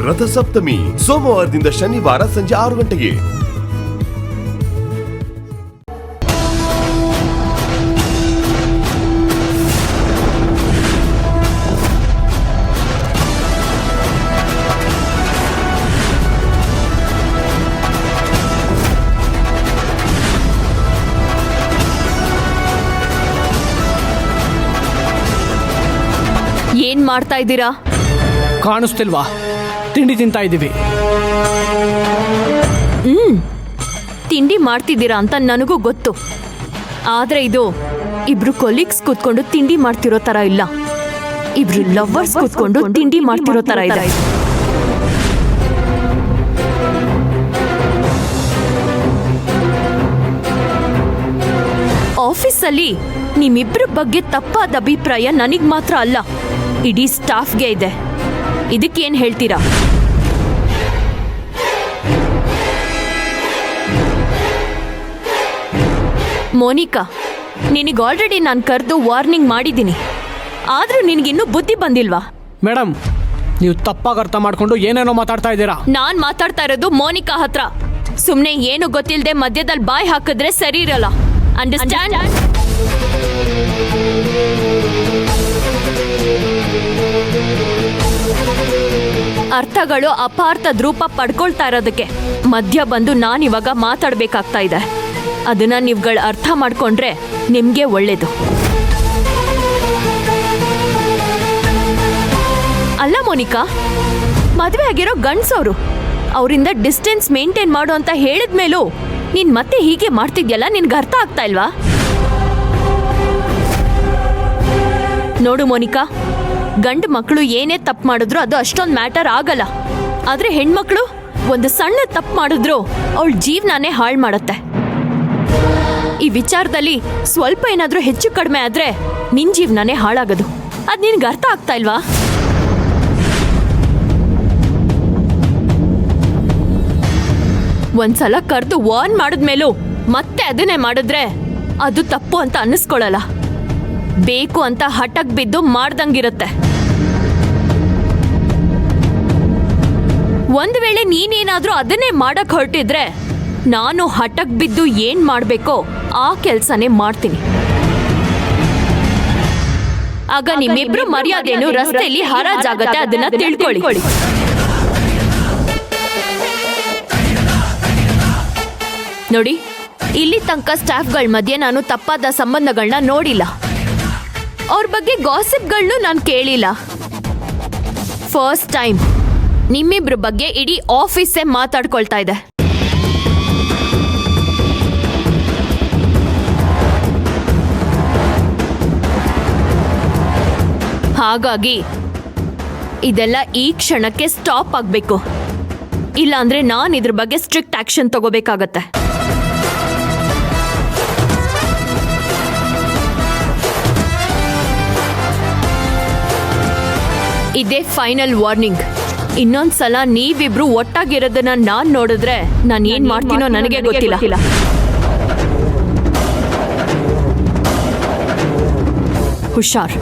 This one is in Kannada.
ರಥಸಪ್ತಮಿ ಸೋಮವಾರದಿಂದ ಶನಿವಾರ ಸಂಜೆ 6 ಗಂಟೆಗೆ. ಏನ್ ಮಾಡ್ತಾ ಇದ್ದೀರಾ? ಕಾಣಿಸ್ತಿಲ್ವಾ? ತಿಂಡಿ ತಿಂತಾ ಇದ್ದೀವಿ. ತಿಂಡಿ ಮಾಡ್ತಿದ್ದೀರಾ ಅಂತ ನನಗೂ ಗೊತ್ತು. ಆದ್ರೆ ಇದು ಇಬ್ರು ಕೊಲೀಗ್ಸ್ ಕೂತ್ಕೊಂಡು ತಿಂಡಿ ಮಾಡ್ತಿರೋ ತರ ಇಲ್ಲ, ಇಬ್ರು ಲವರ್ಸ್ ಕೂತ್ಕೊಂಡು ತಿಂಡಿ ಮಾಡ್ತಿರೋ ತರ ಇದೆ. ಆಫೀಸಲ್ಲಿ ನಿಮ್ಮಿಬ್ರ ಬಗ್ಗೆ ತಪ್ಪಾದ ಅಭಿಪ್ರಾಯ ನನಗ್ ಮಾತ್ರ ಅಲ್ಲ, ಇಡೀ ಸ್ಟಾಫ್ಗೆ ಇದೆ. ಇದಕ್ಕೇನ್ ಹೇಳ್ತೀರಾ? ಮೋನಿಕಾ, ನಿನಗೆ ಆಲ್ರೆಡಿ ನಾನು ಕರೆದು ವಾರ್ನಿಂಗ್ ಮಾಡಿದ್ದೀನಿ, ಆದ್ರೂ ನಿನಗಿನ್ನೂ ಬುದ್ಧಿ ಬಂದಿಲ್ವಾ? ಮೇಡಮ್, ನೀವು ತಪ್ಪಾಗಿ ಅರ್ಥ ಮಾಡ್ಕೊಂಡು ಏನೇನೋ ಮಾತಾಡ್ತಾ ಇದ್ದೀರಾ. ನಾನ್ ಮಾತಾಡ್ತಾ ಇರೋದು ಮೋನಿಕಾ ಹತ್ರ. ಸುಮ್ನೆ ಏನು ಗೊತ್ತಿಲ್ಲದೆ ಮಧ್ಯದಲ್ಲಿ ಬಾಯ್ ಹಾಕಿದ್ರೆ ಸರಿ ಇರಲ್ಲ. ಅಂಡರ್ಸ್ಟ್ಯಾಂಡ್? ಅರ್ಥಗಳು ಅಪಾರ್ಥದ ರೂಪ ಪಡ್ಕೊಳ್ತಾ ಇರೋದಕ್ಕೆ ಮಧ್ಯ ಬಂದು ನಾನಿವಾಗ ಮಾತಾಡ್ಬೇಕಾಗ್ತಾ ಇದೆ. ಅದನ್ನ ನೀವುಗಳು ಅರ್ಥ ಮಾಡ್ಕೊಂಡ್ರೆ ನಿಮ್ಗೆ ಒಳ್ಳೇದು. ಅಲ್ಲ ಮೋನಿಕಾ, ಮದುವೆ ಆಗಿರೋ ಗಂಡ್ಸವ್ರು, ಅವರಿಂದ ಡಿಸ್ಟೆನ್ಸ್ ಮೇಂಟೈನ್ ಮಾಡು ಅಂತ ಹೇಳಿದ್ಮೇಲೂ ನೀನ್ ಮತ್ತೆ ಹೀಗೆ ಮಾಡ್ತಿದ್ಯಲ್ಲ, ನಿನ್ಗೆ ಅರ್ಥ ಆಗ್ತಾ ಇಲ್ವಾ? ನೋಡು ಮೋನಿಕಾ, ಗಂಡು ಮಕ್ಕಳು ಏನೇ ತಪ್ಪು ಮಾಡಿದ್ರು ಅದು ಅಷ್ಟೊಂದು ಮ್ಯಾಟರ್ ಆಗಲ್ಲ. ಆದ್ರೆ ಹೆಣ್ಮಕ್ಳು ಒಂದು ಸಣ್ಣ ತಪ್ಪು ಮಾಡಿದ್ರು ಅವಳ ಜೀವನನೇ ಹಾಳು ಮಾಡತ್ತೆ. ಈ ವಿಚಾರದಲ್ಲಿ ಸ್ವಲ್ಪ ಏನಾದ್ರೂ ಹೆಚ್ಚು ಕಡಿಮೆ ಆದ್ರೆ ನಿನ್ ಜೀವನನೇ ಹಾಳಾಗೋದು. ಅದ್ ನಿನ್ಗೆ ಅರ್ಥ ಆಗ್ತಾ ಇಲ್ವಾ? ಒಂದ್ಸಲ ಕರೆದು ವಾರ್ನ್ ಮಾಡಿದ್ಮೇಲೂ ಮತ್ತೆ ಅದನ್ನೇ ಮಾಡಿದ್ರೆ ಅದು ತಪ್ಪು ಅಂತ ಅನ್ನಿಸ್ಕೊಳ್ಳಲ್ಲ, ಬೇಕು ಅಂತ ಹಠಕ್ ಬಿದ್ದು ಮಾಡ್ದಂಗಿರುತ್ತೆ. ಒಂದ್ ವೇಳೆ ನೀನೇನಾದ್ರೂ ಅದನ್ನೇ ಮಾಡಕ್ ಹೊರಟಿದ್ರೆ ನಾನು ಹಠಕ್ ಬಿದ್ದು ಏನ್ ಮಾಡ್ಬೇಕೋ ಆ ಕೆಲ್ಸನೇ ಮಾಡ್ತೀನಿ. ಆಗ ನಿಮ್ಮಿಬ್ರು ಮರ್ಯಾದೆನು ರಸ್ತೆಯಲ್ಲಿ ಹರಾಜಾಗತ್ತೆ, ಅದನ್ನ ತಿಳ್ಕೊಳ್ಳಿ. ನೋಡಿ, ಇಲ್ಲಿ ತನಕ ಸ್ಟಾಫ್ಗಳ ಮಧ್ಯೆ ನಾನು ತಪ್ಪಾದ ಸಂಬಂಧಗಳನ್ನ ನೋಡಿಲ್ಲ, ಅವ್ರ ಬಗ್ಗೆ ಗಾಸಿಪ್ಗಳನ್ನು ನಾನು ಕೇಳಿಲ್ಲ. ಫಸ್ಟ್ ಟೈಮ್ ನಿಮ್ಮಿಬ್ರ ಬಗ್ಗೆ ಇಡೀ ಆಫೀಸೇ ಮಾತಾಡ್ಕೊಳ್ತಾ ಇದೆ. ಹಾಗಾಗಿ ಇದೆಲ್ಲ ಈ ಕ್ಷಣಕ್ಕೆ ಸ್ಟಾಪ್ ಆಗಬೇಕು, ಇಲ್ಲಾಂದ್ರೆ ನಾನು ಇದ್ರ ಬಗ್ಗೆ ಸ್ಟ್ರಿಕ್ಟ್ ಆಕ್ಷನ್ ತಗೋಬೇಕಾಗತ್ತೆ. ಇದೇ ಫೈನಲ್ ವಾರ್ನಿಂಗ್. ಇನ್ನೊಂದ್ಸಲ ನೀವಿಬ್ರು ಒಟ್ಟಾಗಿರೋದನ್ನ ನಾನ್ ನೋಡಿದ್ರೆ ನಾನು ಏನ್ ಮಾಡ್ತೀನೋ ನನಗೆ ಗೊತ್ತಿಲ್ಲ. ಹುಷಾರ್.